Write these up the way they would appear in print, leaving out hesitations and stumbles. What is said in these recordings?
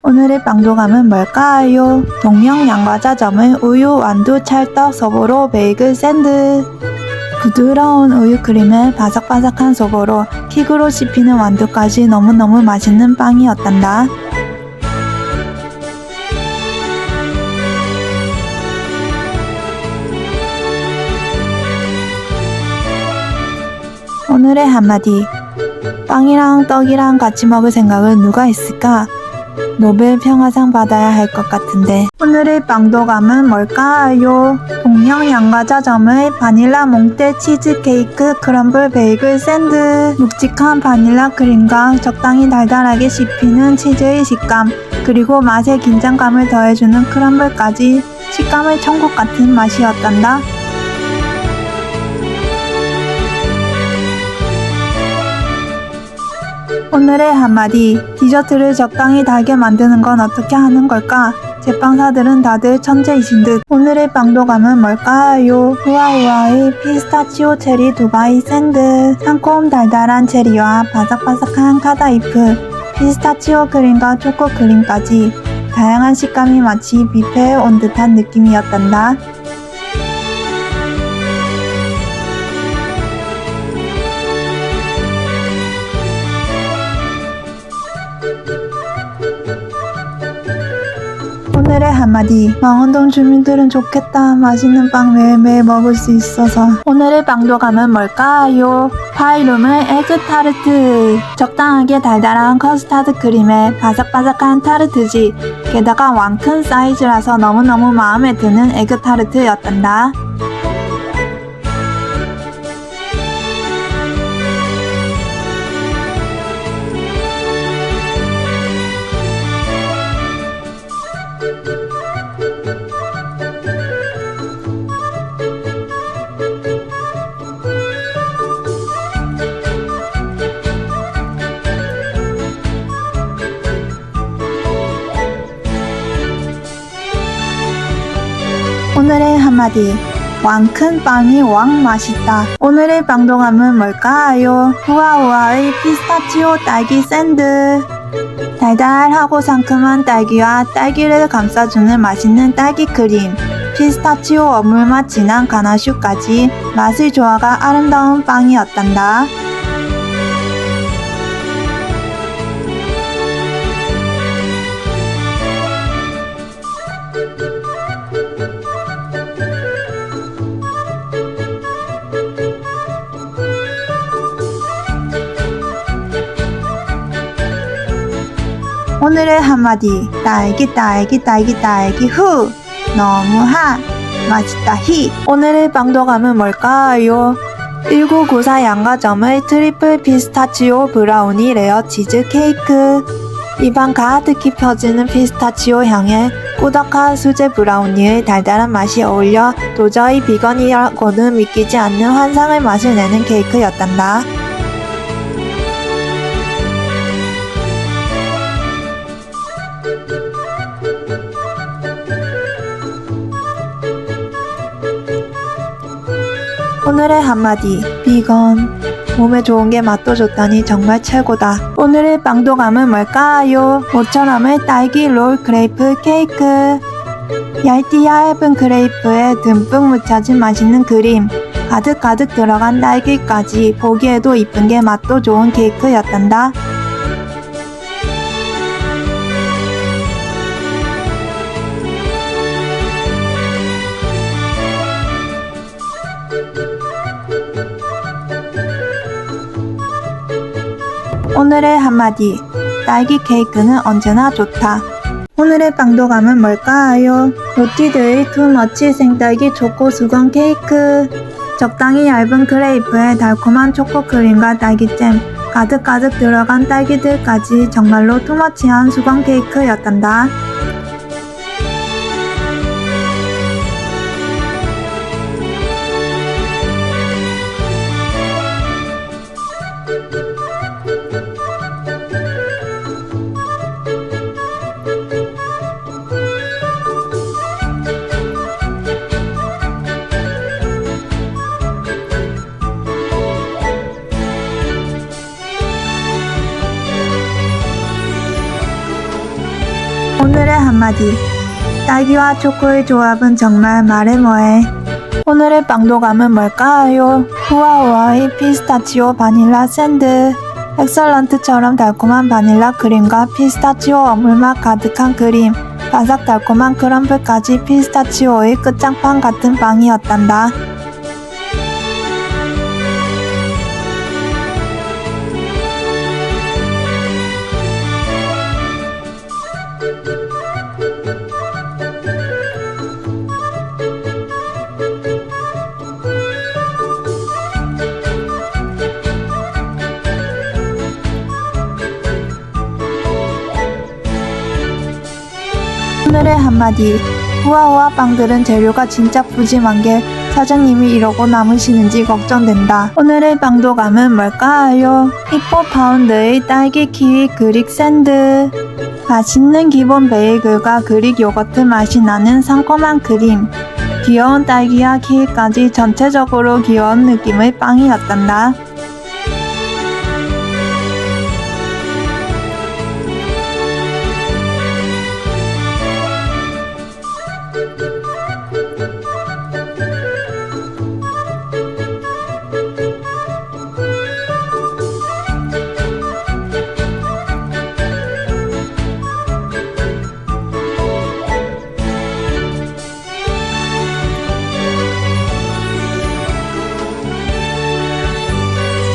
오늘의 빵도감은 뭘까요? 동명 양과자점의 우유, 완두, 찰떡, 소보로, 베이글, 샌드. 부드러운 우유 크림에 바삭바삭한 소보로, 킥으로 씹히는 완두까지 너무너무 맛있는 빵이었단다. 오늘의 한마디. 빵이랑 떡이랑 같이 먹을 생각은 누가 했을까? 노벨 평화상 받아야 할 것 같은데. 오늘의 빵도감은 뭘까요? 동명 양과자점의 바닐라 몽떼 치즈케이크 크럼블 베이글 샌드. 묵직한 바닐라 크림과 적당히 달달하게 씹히는 치즈의 식감, 그리고 맛에 긴장감을 더해주는 크럼블까지 식감의 천국 같은 맛이었단다. 오늘의 한마디. 디저트를 적당히 달게 만드는 건 어떻게 하는 걸까? 제빵사들은 다들 천재이신 듯. 오늘의 빵도감은 뭘까요? 우아우아의 피스타치오 체리 두바이 샌드. 상콤 달달한 체리와 바삭바삭한 카다이프, 피스타치오 크림과 초코 크림까지 다양한 식감이 마치 뷔페에 온 듯한 느낌이었단다. 오늘의 한마디. 망원동 주민들은 좋겠다. 맛있는 빵 매일매일 먹을 수 있어서. 오늘의 빵도감은 뭘까요? 파이룸의 에그타르트. 적당하게 달달한 커스타드 크림에 바삭바삭한 타르트지, 게다가 왕큰 사이즈라서 너무너무 마음에 드는 에그타르트였단다. 오늘의 한마디. 왕큰 빵이 왕 맛있다. 오늘의 빵도감은 뭘까요? 우아우아의 피스타치오 딸기 샌드. 달달하고 상큼한 딸기와 딸기를 감싸주는 맛있는 딸기 크림, 피스타치오 어물맛 진한 가나슈까지 맛의 조화가 아름다운 빵이었단다. 오늘의 한마디. 딸기 딸기 딸기 딸기 후. 너무 핫. 맛있다 히. 오늘의 빵도감은 뭘까요? 1994 양과점의 트리플 피스타치오 브라우니 레어 치즈 케이크. 입안 가득히 펴지는 피스타치오 향에 꾸덕한 수제 브라우니의 달달한 맛이 어울려 도저히 비건이라고는 믿기지 않는 환상의 맛을 내는 케이크였단다. 오늘의 한마디. 비건. 몸에 좋은 게 맛도 좋다니 정말 최고다. 오늘의 빵도감은 뭘까요? 모처럼의 딸기 롤 크레이프 케이크. 얇은 크레이프에 듬뿍 묻혀진 맛있는 크림, 가득가득 들어간 딸기까지 보기에도 이쁜 게 맛도 좋은 케이크였단다. 오늘의 한마디. 딸기 케이크는 언제나 좋다. 오늘의 빵도감은 뭘까요? 로티드의 투머치 생딸기 초코 수건 케이크. 적당히 얇은 크레이프에 달콤한 초코 크림과 딸기잼, 가득가득 들어간 딸기들까지 정말로 투머치한 수건 케이크였단다. 오늘의 한마디. 딸기와 초코의 조합은 정말 말해 뭐해. 오늘의 빵도감은 뭘까요? 후아후아의 피스타치오 바닐라 샌드. 엑설런트처럼 달콤한 바닐라 크림과 피스타치오 어물맛 가득한 크림, 바삭 달콤한 크럼블까지 피스타치오의 끝장판 같은 빵이었단다. 오늘의 한마디. 후아후아 빵들은 재료가 진짜 푸짐한 게 사장님이 이러고 남으시는지 걱정된다. 오늘의 빵도감은 뭘까요? 2~4파운드의 딸기 키위 그릭 샌드. 맛있는 기본 베이글과 그릭 요거트 맛이 나는 상콤한 크림, 귀여운 딸기와 키위까지 전체적으로 귀여운 느낌의 빵이었단다.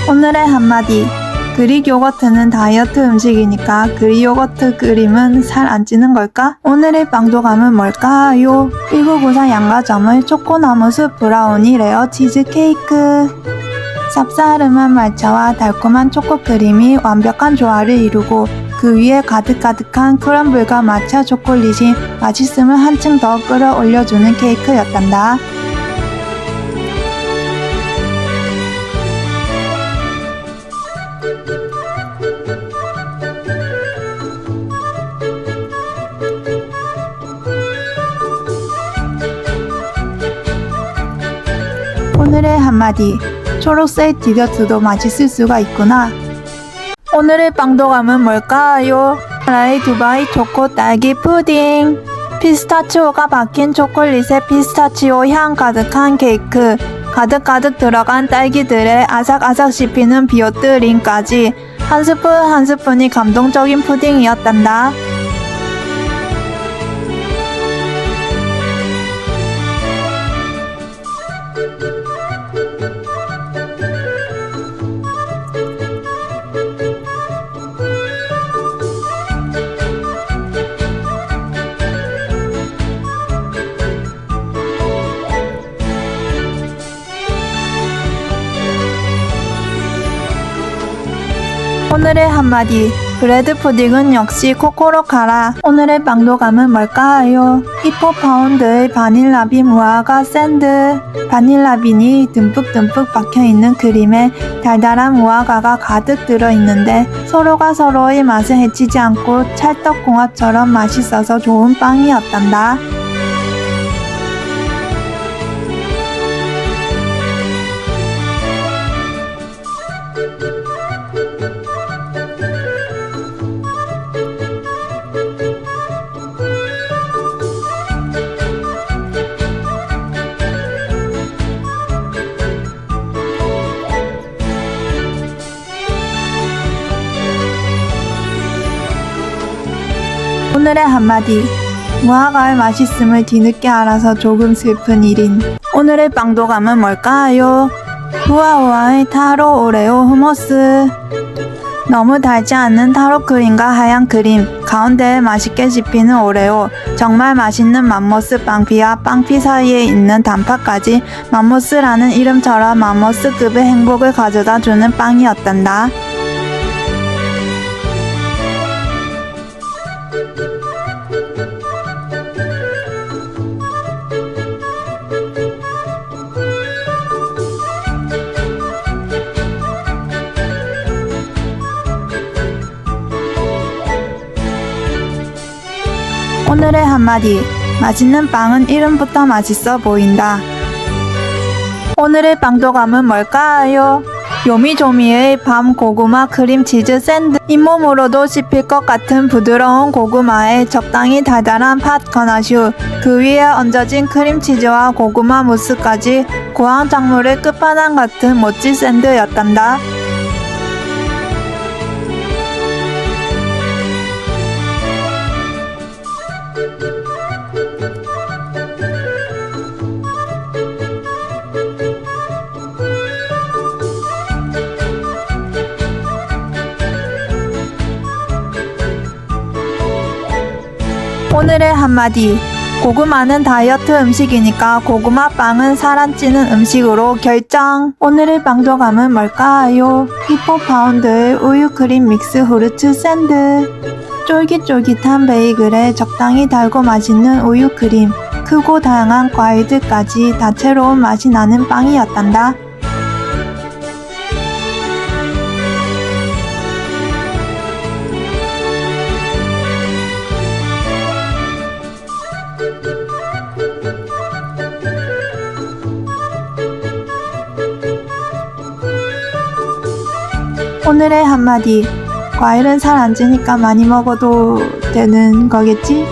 오늘의 한마디. 그릭 요거트는 다이어트 음식이니까 그릭 요거트 크림은 살 안 찌는 걸까? 오늘의 빵도감은 뭘까요? 1994 양가점의 초코나무숲 브라우니 레어 치즈케이크. 쌉싸름한 말차와 달콤한 초코크림이 완벽한 조화를 이루고 그 위에 가득가득한 크럼블과 마차 초콜릿이 맛있음을 한층 더 끌어올려주는 케이크였단다. 오늘의 한마디. 초록색 디저트도 맛있을 수가 있구나. 오늘의 빵도감은 뭘까요? 라이 두바이 초코 딸기 푸딩. 피스타치오가 박힌 초콜릿에 피스타치오 향 가득한 케이크, 가득가득 들어간 딸기들의 아삭아삭 씹히는 비오트링까지 한 스푼 한 스푼이 감동적인 푸딩이었단다. 오늘의 한마디. 브레드 푸딩은 역시 코코로 가라. 오늘의 빵도감은 뭘까요? 2~4파운드의 바닐라빈 무화과 샌드. 바닐라빈이 듬뿍듬뿍 박혀있는 크림에 달달한 무화과가 가득 들어있는데 서로가 서로의 맛을 해치지 않고 찰떡궁합처럼 맛있어서 좋은 빵이었단다. 오늘의 한마디. 무화과의 맛있음을 뒤늦게 알아서 조금 슬픈 1인. 오늘의 빵도감은 뭘까요? 후아후아의 타로 오레오 후모스. 너무 달지 않는 타로 크림과 하얀 크림, 가운데에 맛있게 씹히는 오레오, 정말 맛있는 맘모스 빵피와 빵피 사이에 있는 단팥까지 맘모스라는 이름처럼 맘모스급의 행복을 가져다주는 빵이었단다. 오늘의 한마디. 맛있는 빵은 이름부터 맛있어 보인다. 오늘의 빵도감은 뭘까요? 요미조미의 밤 고구마 크림치즈 샌드. 잇몸으로도 씹힐 것 같은 부드러운 고구마에 적당히 달달한 팥 가나슈, 그 위에 얹어진 크림치즈와 고구마 무스까지 고황 작물의 끝판왕 같은 멋진 샌드였단다. 오늘의 한마디. 고구마는 다이어트 음식이니까 고구마 빵은 살 안 찌는 음식으로 결정. 오늘의 빵도감은 뭘까요? 2포파운드의 우유 크림 믹스 후르츠 샌드. 쫄깃쫄깃한 베이글에 적당히 달고 맛있는 우유 크림, 크고 다양한 과일들까지 다채로운 맛이 나는 빵이었단다. 오늘의 한마디. 과일은 살 안 찌니까 많이 먹어도 되는 거겠지?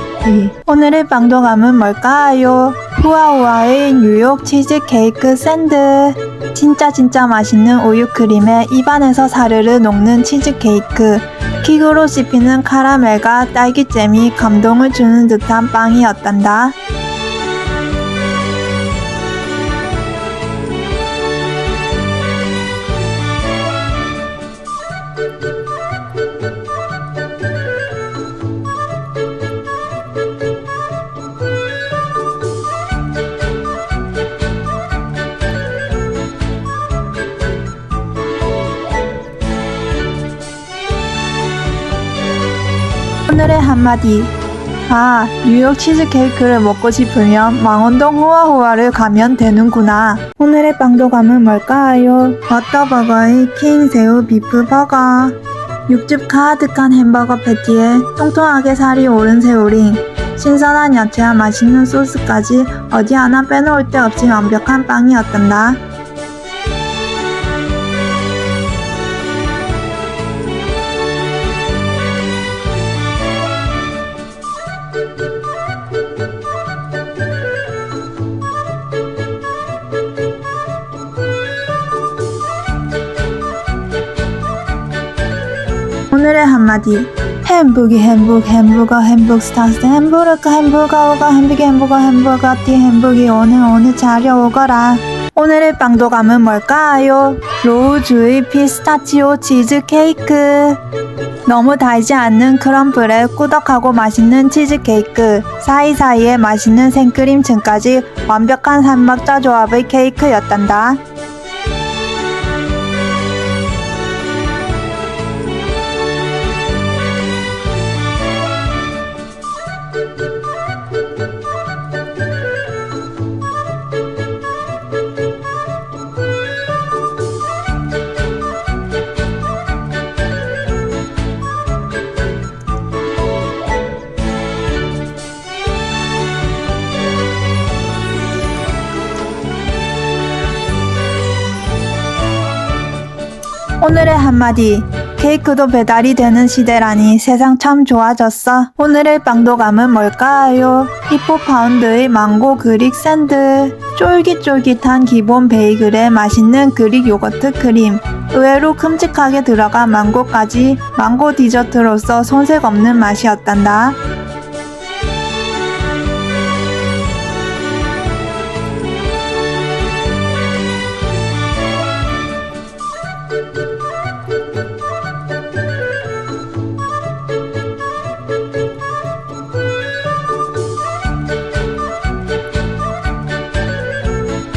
오늘의 빵도감은 뭘까요? 후아후아의 뉴욕 치즈케이크 샌드. 진짜 맛있는 우유크림에 입안에서 사르르 녹는 치즈케이크, 킥으로 씹히는 카라멜과 딸기잼이 감동을 주는 듯한 빵이었단다. 오늘의 한마디. 뉴욕 치즈케이크를 먹고 싶으면 망원동 후아후아를 가면 되는구나. 오늘의 빵도감은 뭘까요? 버터버거의 킹 새우 비프 버거. 육즙 가득한 햄버거 패티에 통통하게 살이 오른 새우링, 신선한 야채와 맛있는 소스까지 어디 하나 빼놓을 데 없이 완벽한 빵이었단다. 오늘의 한마디. 햄버거 스타스 햄버거 햄버거티 햄버기 오늘 자려오거라. 오늘의 빵도감은 뭘까요? 로우주의 피스타치오 치즈케이크. 너무 달지 않는 크럼플에 꾸덕하고 맛있는 치즈케이크, 사이사이에 맛있는 생크림층까지 완벽한 삼박자 조합의 케이크였단다. 오늘의 한마디. 케이크도 배달이 되는 시대라니 세상 참 좋아졌어. 오늘의 빵도감은 뭘까요? 2포파운드의 망고 그릭 샌드. 쫄깃쫄깃한 기본 베이글에 맛있는 그릭 요거트 크림, 의외로 큼직하게 들어간 망고까지 망고 디저트로서 손색 없는 맛이었단다.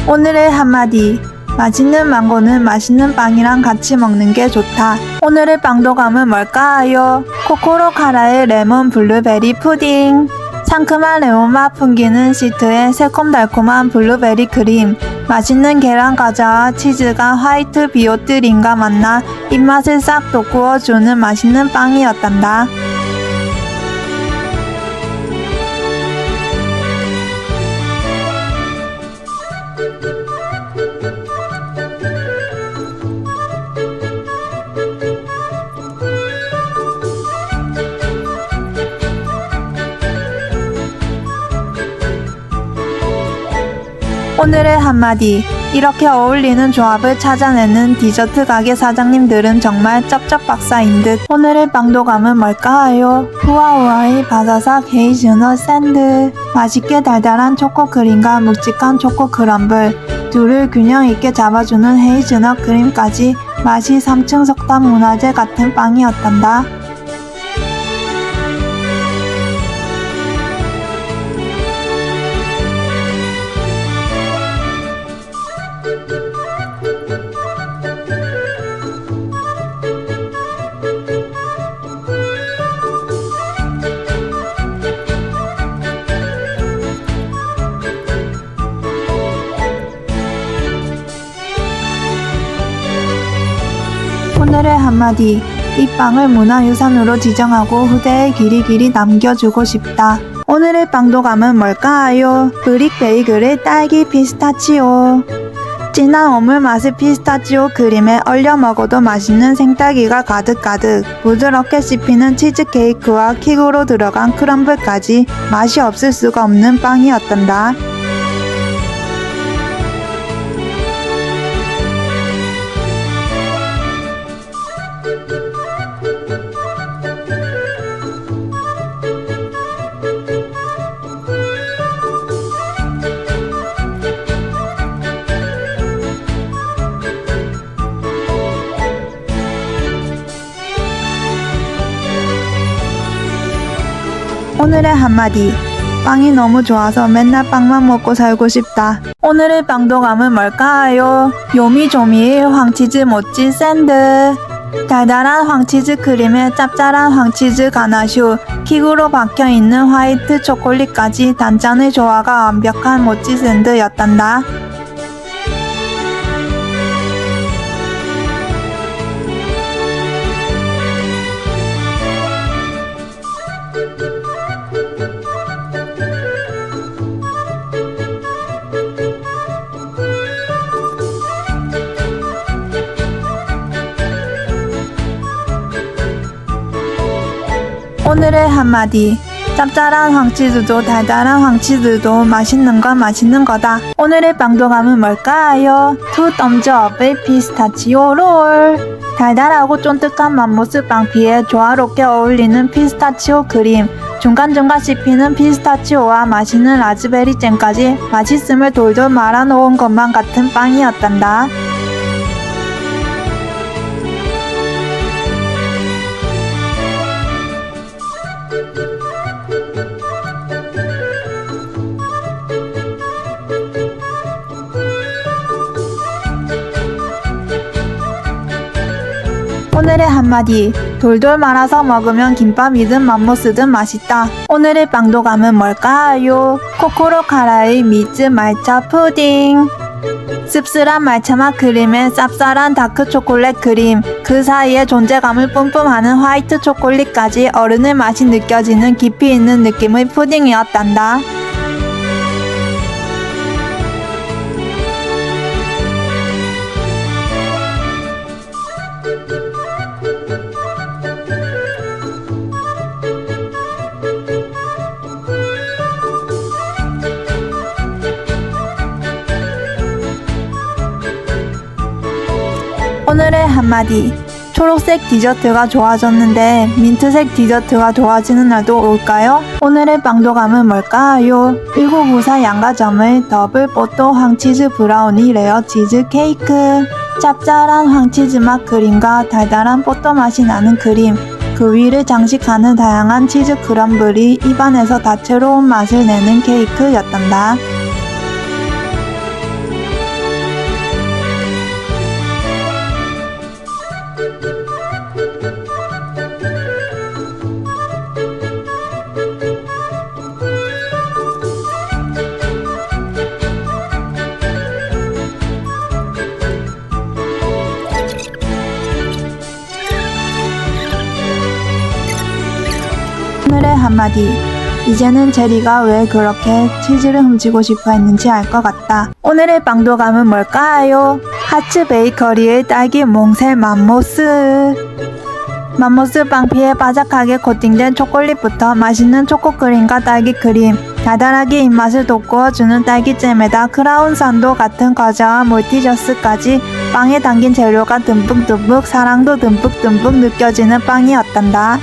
오늘의 한마디. 맛있는 망고는 맛있는 빵이랑 같이 먹는 게 좋다. 오늘의 빵도감은 뭘까요? 코코로 카라의 레몬 블루베리 푸딩. 상큼한 레몬맛 풍기는 시트에 새콤달콤한 블루베리 크림, 맛있는 계란 과자와 치즈가 화이트 비오트린과 만나 입맛을 싹 돋구어주는 맛있는 빵이었단다. 오늘의 한마디. 이렇게 어울리는 조합을 찾아내는 디저트 가게 사장님들은 정말 쩝쩝 박사인 듯. 오늘의 빵도감은 뭘까요? 후아후아의 바사삭 헤이즈넛 샌드. 맛있게 달달한 초코 크림과 묵직한 초코 크럼블. 둘을 균형 있게 잡아주는 헤이즈넛 크림까지 맛이 3층 석탑 문화재 같은 빵이었단다. 오늘의 한마디. 이 빵을 문화유산으로 지정하고 후대에 길이길이 남겨주고 싶다. 오늘의 빵도감은 뭘까요? 브릭 베이글의 딸기 피스타치오. 진한 어물 맛의 피스타치오 크림에 얼려 먹어도 맛있는 생딸기가 가득가득. 부드럽게 씹히는 치즈케이크와 킥으로 들어간 크럼블까지 맛이 없을 수가 없는 빵이었단다. 오늘의 한마디. 빵이 너무 좋아서 맨날 빵만 먹고 살고 싶다. 오늘의 빵도감은 뭘까요? 요미조미의 황치즈 모찌 샌드. 달달한 황치즈 크림에 짭짤한 황치즈 가나슈, 킥으로 박혀있는 화이트 초콜릿까지 단짠의 조화가 완벽한 모찌 샌드였단다. 오늘의 한마디. 짭짤한 황치즈도 달달한 황치즈도 맛있는 건 맛있는 거다. 오늘의 빵도감은 뭘까요? 투 덤즈업의 피스타치오 롤. 달달하고 쫀득한 맘모스 빵피에 조화롭게 어울리는 피스타치오 크림, 중간중간 씹히는 피스타치오와 맛있는 라즈베리 잼까지 맛있음을 돌돌 말아놓은 것만 같은 빵이었단다. 오늘의 한마디. 돌돌 말아서 먹으면 김밥이든 맘모스든 맛있다. 오늘의 빵도감은 뭘까요? 코코로 카라의 미즈 말차 푸딩. 씁쓸한 말차맛 크림에 쌉쌀한 다크 초콜릿 크림, 그 사이에 존재감을 뿜뿜하는 화이트 초콜릿까지 어른의 맛이 느껴지는 깊이 있는 느낌의 푸딩이었단다. 오늘의 한마디. 초록색 디저트가 좋아졌는데 민트색 디저트가 좋아지는 날도 올까요? 오늘의 빵도감은 뭘까요? 1994 양가점의 더블 뽀또 황치즈 브라우니 레어 치즈 케이크. 짭짤한 황치즈 맛 크림과 달달한 뽀또 맛이 나는 크림, 그 위를 장식하는 다양한 치즈 크럼블이 입안에서 다채로운 맛을 내는 케이크였단다. 오늘의 한마디. 이제는 제리가 왜 그렇게 치즈를 훔치고 싶어 했는지 알 것 같다. 오늘의 빵도감은 뭘까요? 하츠 베이커리의 딸기 몽셀 맘모스. 맘모스 빵피에 바삭하게 코팅된 초콜릿부터 맛있는 초코크림과 딸기 크림, 달달하게 입맛을 돋구어주는 딸기잼에다 크라운산도 같은 과자와 몰티저스까지 빵에 담긴 재료가 듬뿍듬뿍 사랑도 듬뿍듬뿍 느껴지는 빵이었단다.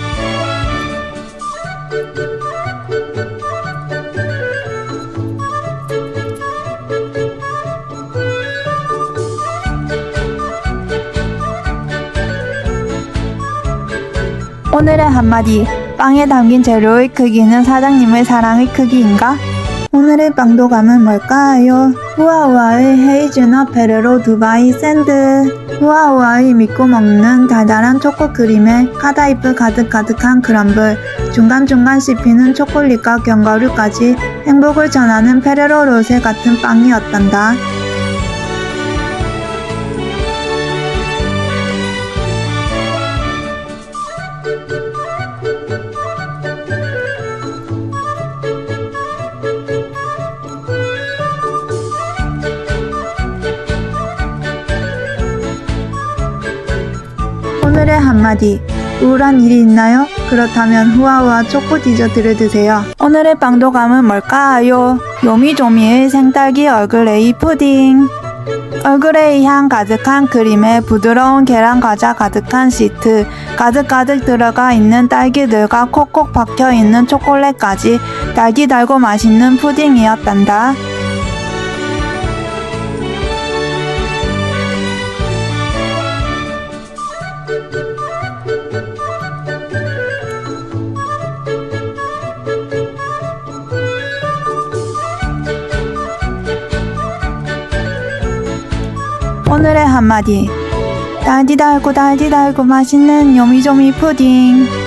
오늘의 한마디, 빵에 담긴 재료의 크기는 사장님의 사랑의 크기인가? 오늘의 빵도감은 뭘까요? 우아우아의 헤이즐넛 페레로 두바이 샌드, 우아우아의 믿고 먹는 달달한 초코크림에 카다이프 가득가득한 크럼블, 중간중간 씹히는 초콜릿과 견과류까지 행복을 전하는 페레로 로세 같은 빵이었단다. 오늘의 한마디, 우울한 일이 있나요? 그렇다면 후아후아 초코 디저트를 드세요. 오늘의 빵도감은 뭘까요? 요미조미의 생딸기 얼그레이 푸딩. 얼그레이 향 가득한 크림에 부드러운 계란 과자 가득한 시트, 가득가득 들어가 있는 딸기들과 콕콕 박혀 있는 초콜릿까지 딸기 달고 맛있는 푸딩이었단다. 오늘의 한마디, 달디 달고 맛있는 요미조미 푸딩.